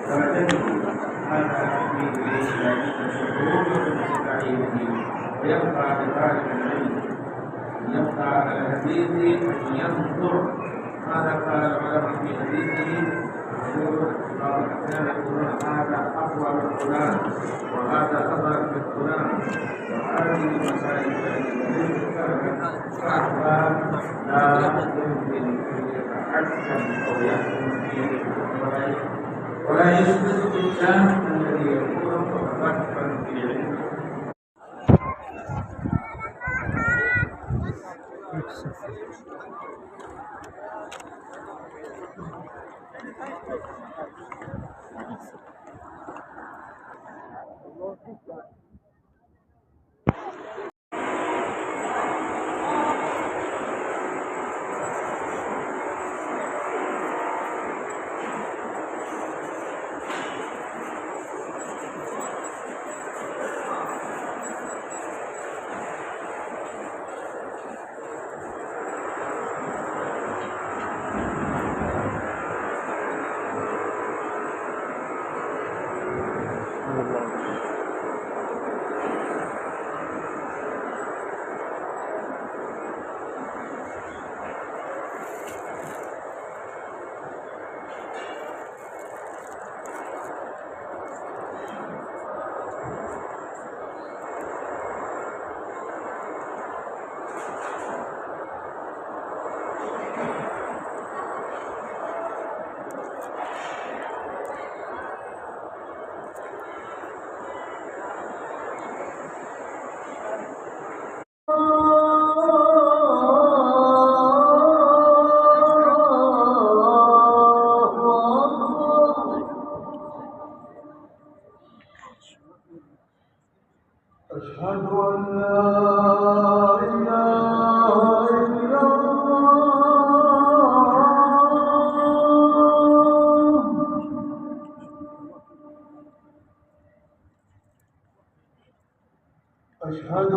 درجته هذا في الشهور وتستعينه ويبقى لطالب العلم يبقى على الحديث أن ينظر ماذا قال العلماء في حديثه. يقول بعض الأحيان يقولون هذا أقوى من فلان وهذا أظهر من فلان، وهذه المسائل التي صعبة لا يمكن أن يتحكم أو يحكم فيه ولا يثبت الإنسان الذي يكون متفقا في علمه. أشهد أن لا إله إلا الله. أشهد